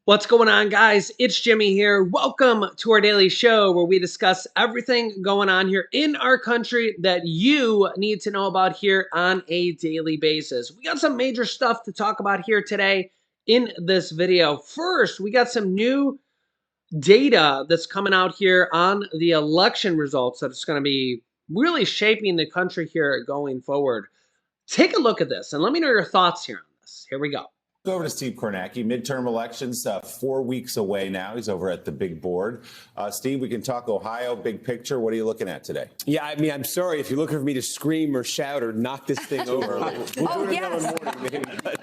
What's going on, guys? It's Jimmy here. Welcome to our daily show where we discuss everything going on here in our country that you need to know about here on a daily basis. We got some major stuff to talk about here today in this video. First, we got some new data that's coming out here on the election results that's going to be really shaping the country here going forward. Take a look at this and let me know your thoughts here on this. Here we go. Over to Steve Kornacki. Midterm elections 4 weeks away now. He's over at the big board. Steve, we can talk Ohio, big picture. What are you looking at today? Yeah, I mean, I'm sorry if you're looking for me to scream or shout or knock this thing over. We'll do it another morning, maybe. But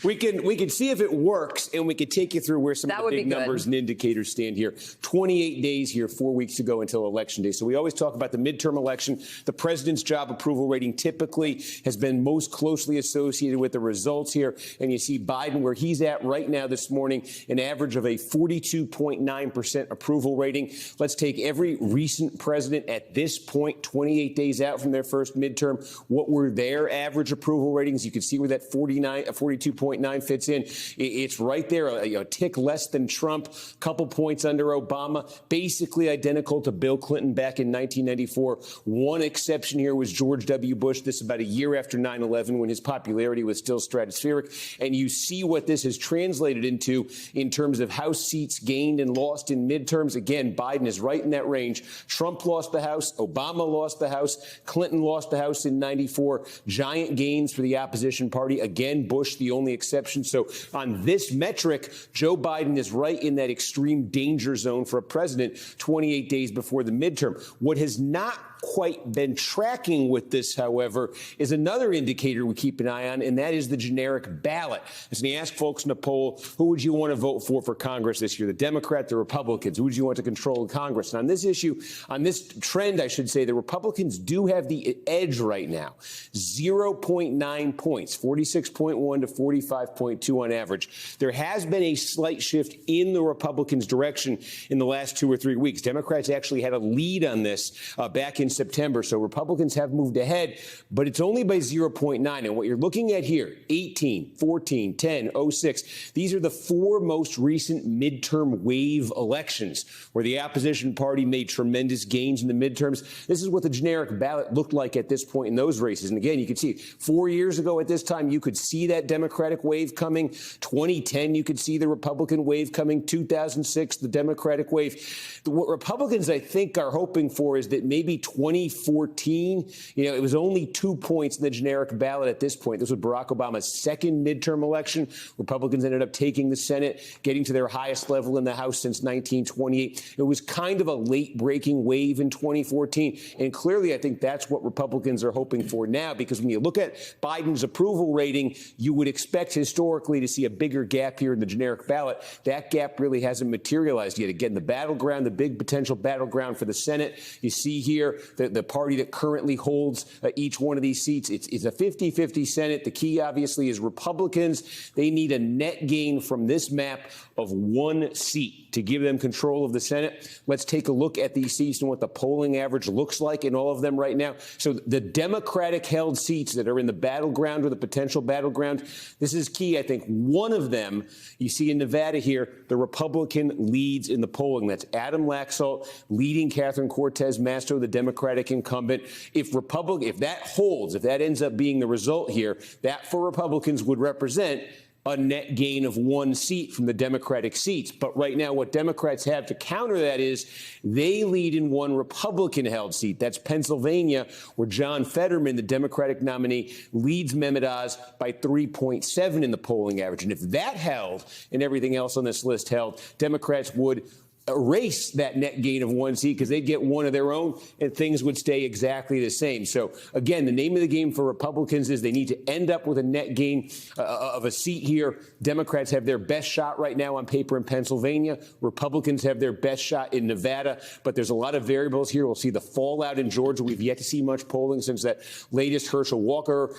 we can see if it works, and we can take you through where some of the big numbers and indicators stand here. 28 days here, 4 weeks to go until Election Day. So we always talk about the midterm election. The president's job approval rating typically has been most closely associated with the results here. And you see Biden where he's at right now this morning, an average of a 42.9% approval rating. Let's take every recent president at this point, 28 days out from their first midterm. What were their average approval ratings? You can see where that 42.9 fits in. It's right there, a tick less than Trump, couple points under Obama, basically identical to Bill Clinton back in 1994. One exception here was George W. Bush. This about a year after 9/11 when his popularity was still stratospheric. And you see what this has translated into in terms of House seats gained and lost in midterms. Again, Biden is right in that range. Trump lost the House. Obama lost the House. Clinton lost the House in 94. Giant gains for the opposition party. Again, Bush, the only exception. So on this metric, Joe Biden is right in that extreme danger zone for a president 28 days before the midterm. What has not quite been tracking with this, however, is another indicator we keep an eye on, and that is the generic ballot. As we ask folks in a poll, who would you want to vote for Congress this year, the Democrat, the Republicans? Who would you want to control Congress? And on this issue, on this trend, I should say, the Republicans do have the edge right now. 0.9 points, 46.1 to 45.2 on average. There has been a slight shift in the Republicans' direction in the last 2 or 3 weeks. Democrats actually had a lead on this back in September. So Republicans have moved ahead, but it's only by 0.9. And what you're looking at here, 18, 14, 10, 06, these are the 4 most recent midterm wave elections where the opposition party made tremendous gains in the midterms. This is what the generic ballot looked like at this point in those races. And again, you can see 4 years ago at this time, you could see that Democratic wave coming. 2010, you could see the Republican wave coming. 2006, the Democratic wave. What Republicans, I think, are hoping for is that maybe 2014, it was only 2 points in the generic ballot at this point. This was Barack Obama's second midterm election. Republicans ended up taking the Senate, getting to their highest level in the House since 1928. It was kind of a late-breaking wave in 2014. And clearly, I think that's what Republicans are hoping for now, because when you look at Biden's approval rating, you would expect historically to see a bigger gap here in the generic ballot. That gap really hasn't materialized yet. Again, the battleground, the big potential battleground for the Senate, you see here, the party that currently holds each one of these seats. It's a 50-50 Senate. The key, obviously, is Republicans. They need a net gain from this map of 1 seat to give them control of the Senate. Let's take a look at these seats and what the polling average looks like in all of them right now. So the Democratic-held seats that are in the battleground or the potential battleground, this is key. I think one of them, you see in Nevada here, the Republican leads in the polling. That's Adam Laxalt leading Catherine Cortez Masto, the Democratic incumbent. If that holds, if that ends up being the result here, that for Republicans would represent a net gain of 1 seat from the Democratic seats. But right now, what Democrats have to counter that is they lead in 1 Republican-held seat. That's Pennsylvania, where John Fetterman, the Democratic nominee, leads Mehmet Oz by 3.7 in the polling average. And if that held and everything else on this list held, Democrats would erase that net gain of 1 seat because they'd get 1 of their own and things would stay exactly the same. So, again, the name of the game for Republicans is they need to end up with a net gain of a seat here. Democrats have their best shot right now on paper in Pennsylvania. Republicans have their best shot in Nevada. But there's a lot of variables here. We'll see the fallout in Georgia. We've yet to see much polling since that latest Herschel Walker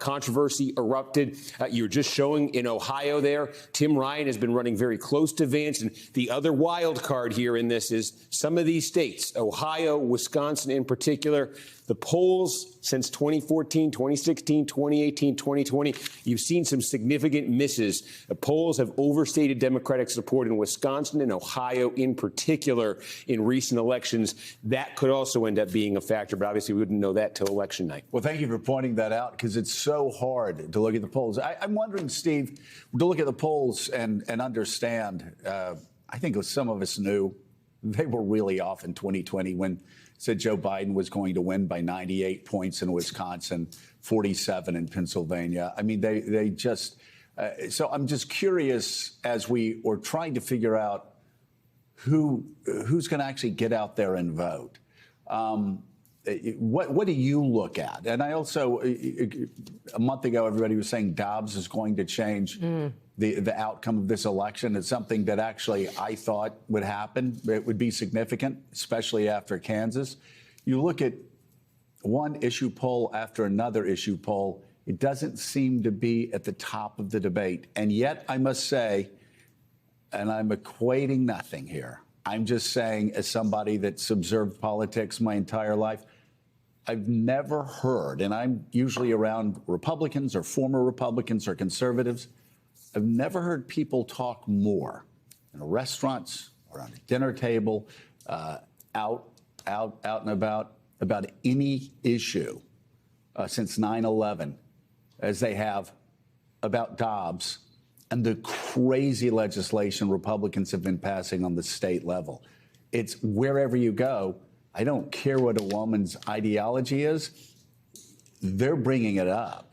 controversy erupted. You're just showing in Ohio there, Tim Ryan has been running very close to Vance. And the other wild wild card here in this is some of these states, Ohio, Wisconsin in particular, the polls since 2014, 2016, 2018, 2020, you've seen some significant misses. The polls have overstated Democratic support in Wisconsin and Ohio in particular in recent elections. That could also end up being a factor, but obviously we wouldn't know that till election night. Well, thank you for pointing that out, because it's so hard to look at the polls. I'm wondering, Steve, to look at the polls and understand, I think some of us knew they were really off in 2020 when said Joe Biden was going to win by 98 points in Wisconsin, 47 in Pennsylvania. I mean, they just so I'm just curious, as we are trying to figure out who's going to actually get out there and vote. What do you look at? And I also, a month ago, everybody was saying Dobbs is going to change the outcome of this election. It's something that actually I thought would happen. It would be significant, especially after Kansas. You look at one issue poll after another issue poll, it doesn't seem to be at the top of the debate. And yet, I must say, and I'm equating nothing here, I'm just saying, as somebody that's observed politics my entire life, I've never heard, and I'm usually around Republicans or former Republicans or conservatives, I've never heard people talk more in restaurants or on a dinner table, out and about any issue since 9/11 as they have about Dobbs and the crazy legislation Republicans have been passing on the state level. It's wherever you go, I don't care what a woman's ideology is, they're bringing it up.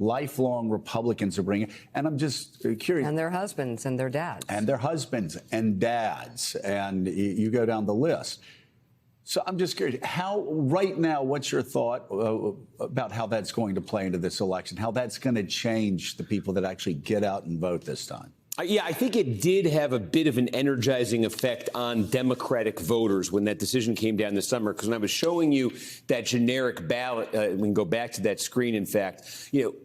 Lifelong Republicans are bringing it. And I'm just curious. And their husbands and their dads. And their husbands and dads. And you go down the list. So I'm just curious, how, right now, what's your thought about how that's going to play into this election, how that's going to change the people that actually get out and vote this time? Yeah, I think it did have a bit of an energizing effect on Democratic voters when that decision came down this summer. Because when I was showing you that generic ballot, we can go back to that screen, in fact,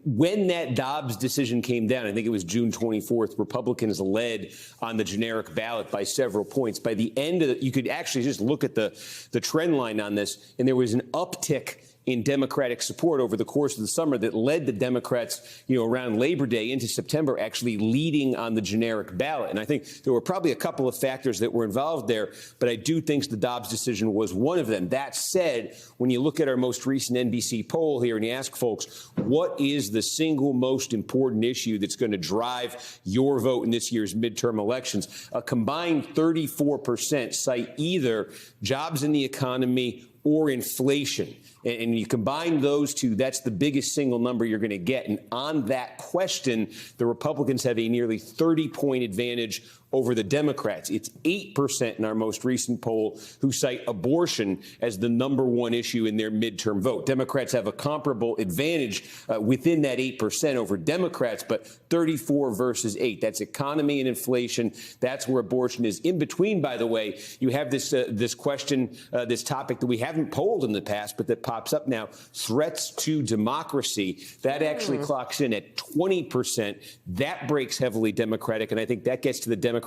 when that Dobbs decision came down, I think it was June 24th, Republicans led on the generic ballot by several points. By the end of it, you could actually just look at the trend line on this, and there was an uptick in Democratic support over the course of the summer that led the Democrats, around Labor Day into September, actually leading on the generic ballot. And I think there were probably a couple of factors that were involved there, but I do think the Dobbs decision was one of them. That said, when you look at our most recent NBC poll here and you ask folks, what is the single most important issue that's going to drive your vote in this year's midterm elections, a combined 34% cite either jobs in the economy or inflation. And you combine those two, that's the biggest single number you're going to get. And on that question, the Republicans have a nearly 30-point advantage over the Democrats. It's 8% in our most recent poll who cite abortion as the number one issue in their midterm vote. Democrats have a comparable advantage within that 8% over Democrats, but 34 versus 8. That's economy and inflation. That's where abortion is. In between, by the way, you have this question, this topic that we haven't polled in the past, but that pops up now, threats to democracy. That actually clocks in at 20%. That breaks heavily Democratic, and I think that gets to the Democrats.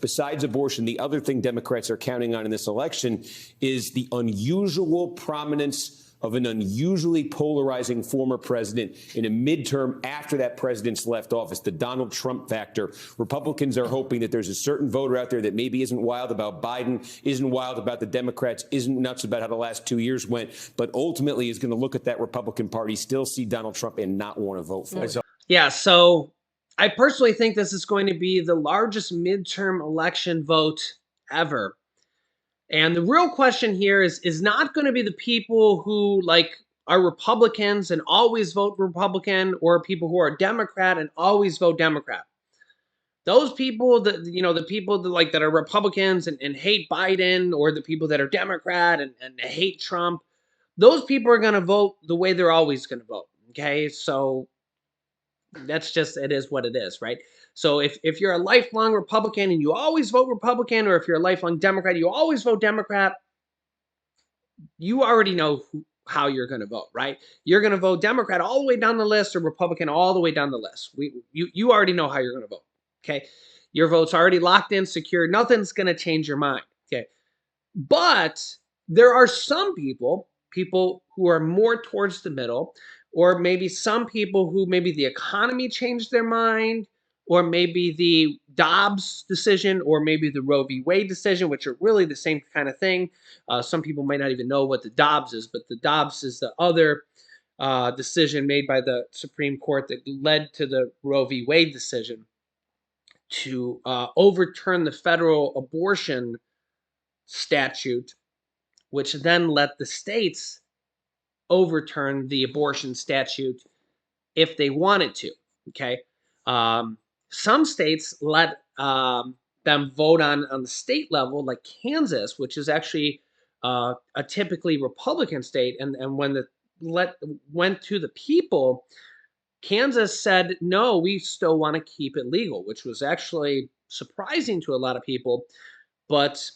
Besides abortion, the other thing Democrats are counting on in this election is the unusual prominence of an unusually polarizing former president in a midterm after that president's left office, the Donald Trump factor. Republicans are hoping that there's a certain voter out there that maybe isn't wild about Biden, isn't wild about the Democrats, isn't nuts about how the last 2 years went, but ultimately is going to look at that Republican Party, still see Donald Trump and not want to vote for it. Yeah, so I personally think this is going to be the largest midterm election vote ever. And the real question here is not going to be the people who are Republicans and always vote Republican, or people who are Democrat and always vote Democrat. Those people the people that are Republicans and hate Biden, or the people that are Democrat and hate Trump, those people are going to vote the way they're always going to vote. Okay, so that's just, it is what it is, right? So if you're a lifelong Republican and you always vote Republican, or if you're a lifelong Democrat, you always vote Democrat, you already know how you're going to vote, right? You're going to vote Democrat all the way down the list, or Republican all the way down the list. You already know how you're going to vote, okay? Your vote's already locked in, secure. Nothing's going to change your mind. Okay. But there are some people who are more towards the middle, or maybe some people who maybe the economy changed their mind, or maybe the Dobbs decision, or maybe the Roe v. Wade decision, which are really the same kind of thing. Some people might not even know what the Dobbs is, but the Dobbs is the other decision made by the Supreme Court that led to the Roe v. Wade decision to overturn the federal abortion statute, which then let the states overturn the abortion statute if they wanted to. Okay. Um, some states let them vote on the state level, like Kansas, which is actually a typically Republican state. And when the went to the people, Kansas said, no, we still want to keep it legal, which was actually surprising to a lot of people. But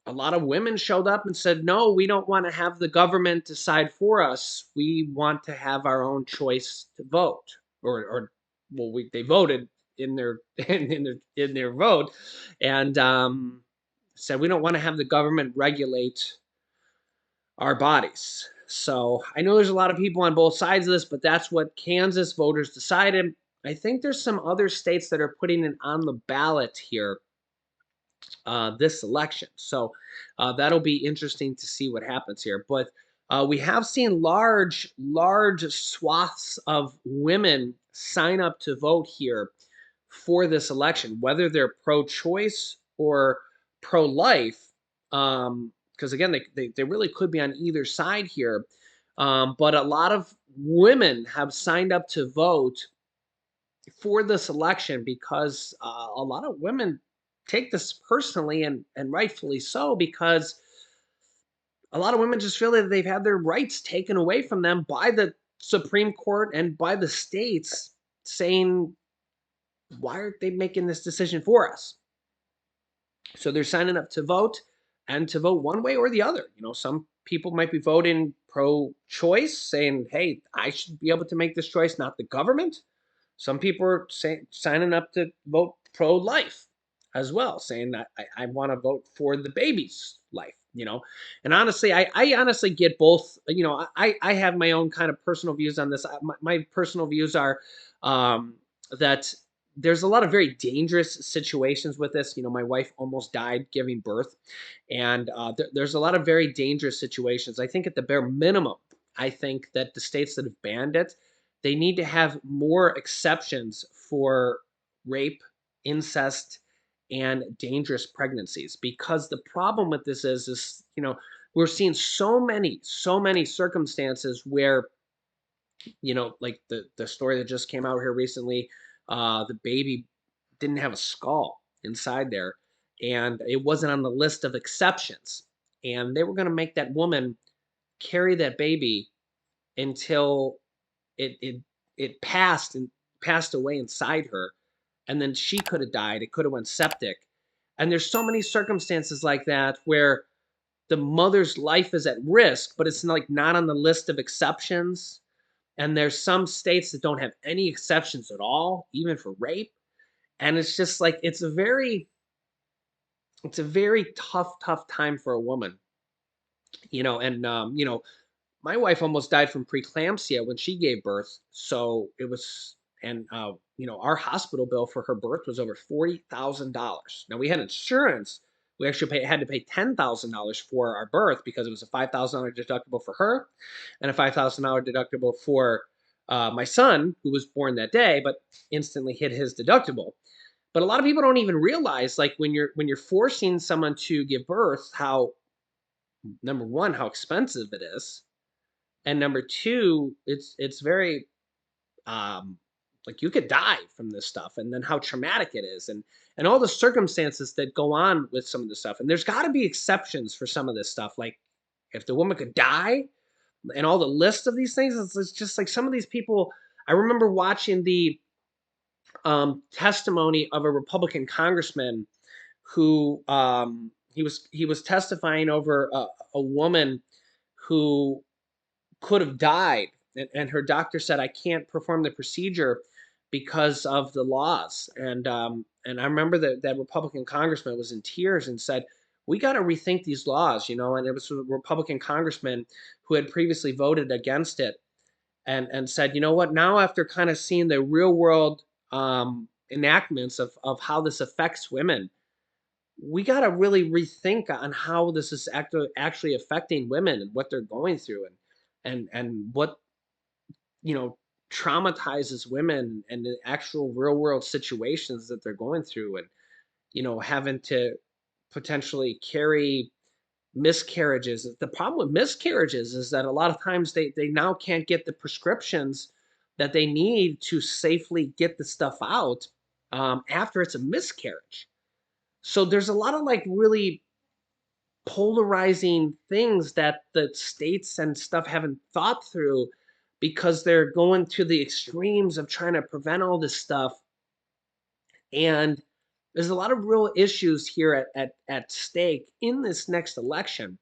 a lot of women showed up and said, no, we don't want to have the government decide for us. We want to have our own choice to vote. Or well, they voted in their in their vote, and said we don't want to have the government regulate our bodies. So I know there's a lot of people on both sides of this, but that's what Kansas voters decided. I think there's some other states that are putting it on the ballot here this election. So that'll be interesting to see what happens here. But we have seen large swaths of women sign up to vote here for this election, whether they're pro-choice or pro-life. Because again, they really could be on either side here. But a lot of women have signed up to vote for this election because a lot of women take this personally, and rightfully so, because a lot of women just feel that they've had their rights taken away from them by the Supreme Court and by the states, saying, why aren't they making this decision for us? So they're signing up to vote, and to vote one way or the other. Some people might be voting pro-choice, saying, hey, I should be able to make this choice, not the government. Some people are signing up to vote pro-life as well, saying that I want to vote for the baby's life. And honestly, I honestly get both. I have my own kind of personal views on this. My personal views are that there's a lot of very dangerous situations with this. My wife almost died giving birth, and there's a lot of very dangerous situations. I think at the bare minimum, I think that the states that have banned it, they need to have more exceptions for rape, incest, and dangerous pregnancies. Because the problem with this is we're seeing so many circumstances where like the story that just came out here recently, the baby didn't have a skull inside there, and it wasn't on the list of exceptions, and they were going to make that woman carry that baby until it passed away inside her, and then she could have died. It could have went septic. And there's so many circumstances like that where the mother's life is at risk, but it's not on the list of exceptions. And there's some states that don't have any exceptions at all, even for rape. And it's just it's a very tough time for a woman. And my wife almost died from preeclampsia when she gave birth. So it was, and our hospital bill for her birth was over $40,000. Now we had insurance. We actually had to pay $10,000 for our birth because it was a $5,000 deductible for her and a $5,000 deductible for my son, who was born that day, but instantly hit his deductible. But a lot of people don't even realize, when you're forcing someone to give birth, how, number one, how expensive it is. And number two, it's very you could die from this stuff, and then how traumatic it is, and all the circumstances that go on with some of this stuff. And there's got to be exceptions for some of this stuff. Like if the woman could die, and all the lists of these things, it's just some of these people. I remember watching the testimony of a Republican congressman who he was testifying over a woman who could have died, and her doctor said, I can't perform the procedure because of the laws. And And I remember that Republican congressman was in tears and said, "We got to rethink these laws," And it was a Republican congressman who had previously voted against it, and said, "You know what? Now after kind of seeing the real world enactments of how this affects women, we got to really rethink on how this is actually affecting women and what they're going through, and what you know traumatizes women and the actual real world situations that they're going through, and having to potentially carry miscarriages. The problem with miscarriages is that a lot of times they now can't get the prescriptions that they need to safely get the stuff out after it's a miscarriage. So there's a lot of like really polarizing things that the states and stuff haven't thought through, because they're going to the extremes of trying to prevent all this stuff. And there's a lot of real issues here at stake in this next election.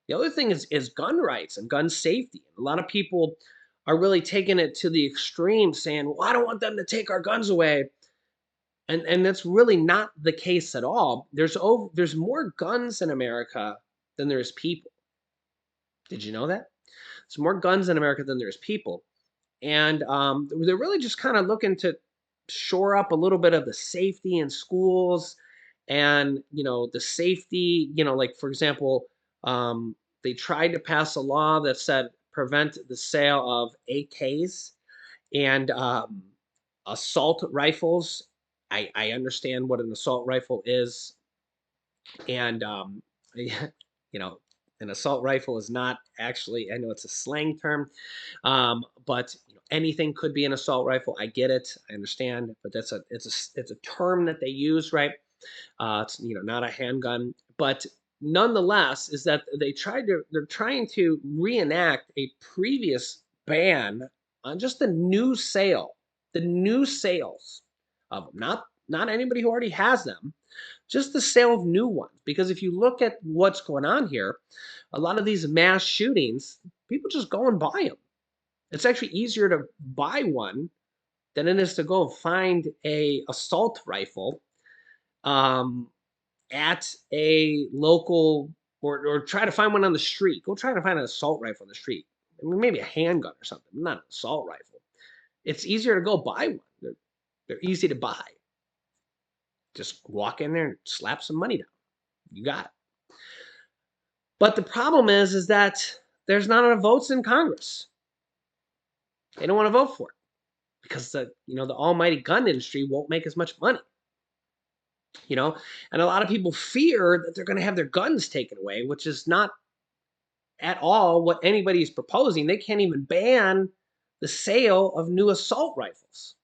The other thing is gun rights and gun safety. A lot of people are really taking it to the extreme, saying, "Well, I don't want them to take our guns away," and that's really not the case at all. There's more guns in America than there's people. Did you know that? There's more guns in America than there's people, and they're really just kind of looking to shore up a little bit of the safety in schools, and the safety. Like for example, they tried to pass a law that said prevent the sale of AKs and assault rifles. I understand what an assault rifle is, and you know, an assault rifle is not actually. I know it's a slang term, but anything could be an assault rifle. I get it, I understand, but it's a term that they use, right? It's not a handgun, but nonetheless, is that they're trying to reenact a previous ban on just the new sales of them, not anybody who already has them, just the sale of new ones. Because if you look at what's going on here, a lot of these mass shootings, people just go and buy them. It's actually easier to buy one than it is to go and find a assault rifle um, at a local, or try to find one on the street. Go try to find an assault rifle on the street. I mean, maybe a handgun or something, not an assault rifle. It's easier to go buy one. They're easy to buy. Just walk in there and slap some money down. You got it. But the problem is that there's not enough votes in Congress. They don't want to vote for it because the almighty gun industry won't make as much money. And a lot of people fear that they're going to have their guns taken away, which is not at all what anybody's proposing. They can't even ban the sale of new assault rifles.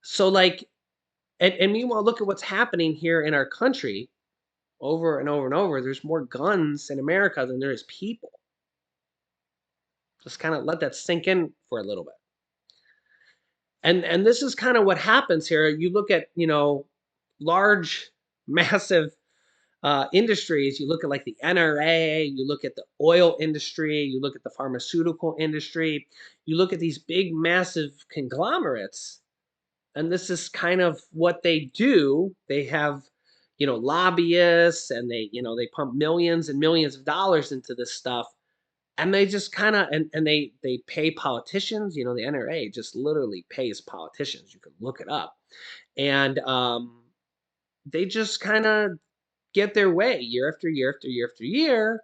So and meanwhile, look at what's happening here in our country. Over and over and over, there's more guns in America than there is people. Just kind of let that sink in for a little bit. And this is kind of what happens here. You look at large, massive industries. You look at like the NRA. You look at the oil industry. You look at the pharmaceutical industry. You look at these big, massive conglomerates, and this is kind of what they do. They have lobbyists, and they pump millions and millions of dollars into this stuff, and they just kind of and they pay politicians. The NRA just literally pays politicians. You can look it up, and they just kind of get their way year after year after year after year.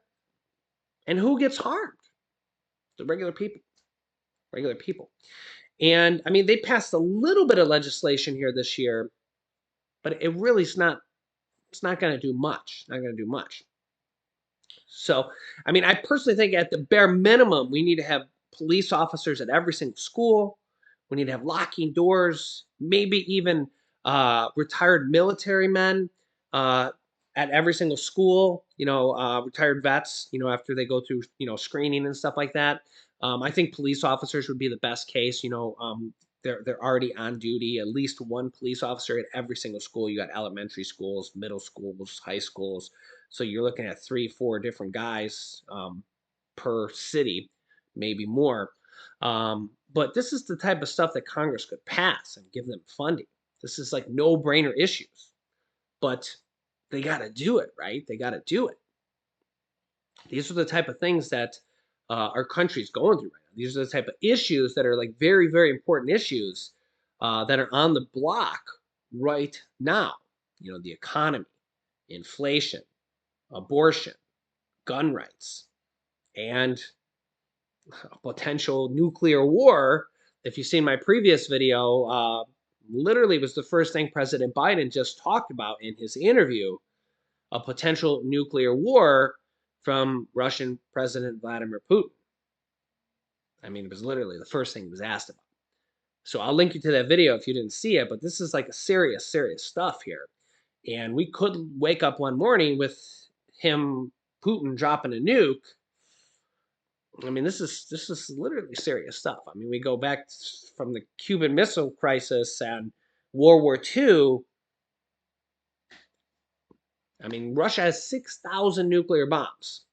And who gets harmed? The regular people. Regular people. And I mean, they passed a little bit of legislation here this year, but it really is not. It's not going to do much. Not going to do much. So, I mean, I personally think at the bare minimum, we need to have police officers at every single school. We need to have locking doors, maybe even retired military men uh, at every single school, retired vets, after they go through, screening and stuff like that. I think police officers would be the best case. They're already on duty. At least one police officer at every single school. You got elementary schools, middle schools, high schools. So you're looking at 3, 4 different guys per city, maybe more. But this is the type of stuff that Congress could pass and give them funding. This is like no-brainer issues, but they got to do it, right? They got to do it. These are the type of things that our country's going through right now. These are the type of issues that are like very, very important issues that are on the block right now. You know, the economy, inflation, abortion, gun rights, and a potential nuclear war. If you've seen my previous video, literally was the first thing President Biden just talked about in his interview, a potential nuclear war from Russian President Vladimir Putin. I mean, it was literally the first thing he was asked about. So I'll link you to that video if you didn't see it, but this is like a serious, serious stuff here. And we could wake up one morning with him, Putin, dropping a nuke. I mean, this is literally serious stuff. I mean, we go back from the Cuban Missile Crisis and World War II. I mean, Russia has 6,000 nuclear bombs.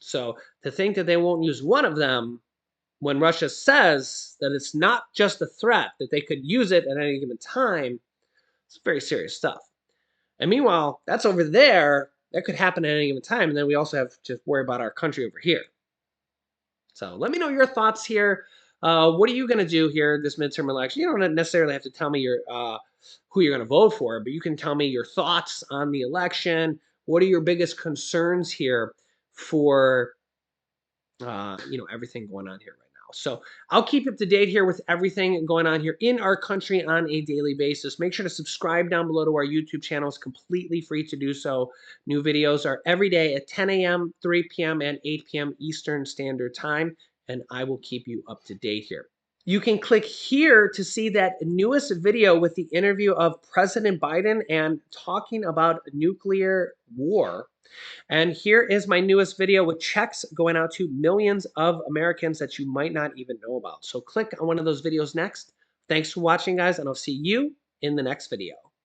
So to think that they won't use one of them when Russia says that it's not just a threat, that they could use it at any given time, it's very serious stuff. And meanwhile, that's over there. That could happen at any given time. And then we also have to worry about our country over here. So let me know your thoughts here. What are you going to do here this midterm election? You don't necessarily have to tell me who you're going to vote for, but you can tell me your thoughts on the election. What are your biggest concerns here for everything going on here right now? So I'll keep you up to date here with everything going on here in our country on a daily basis. Make sure to subscribe down below to our YouTube channel. It's completely free to do so. New videos are every day at 10 a.m., 3 p.m., and 8 p.m. Eastern Standard Time, and I will keep you up to date here. You can click here to see that newest video with the interview of President Biden and talking about nuclear war. And here is my newest video with checks going out to millions of Americans that you might not even know about. So click on one of those videos next. Thanks for watching, guys, and I'll see you in the next video.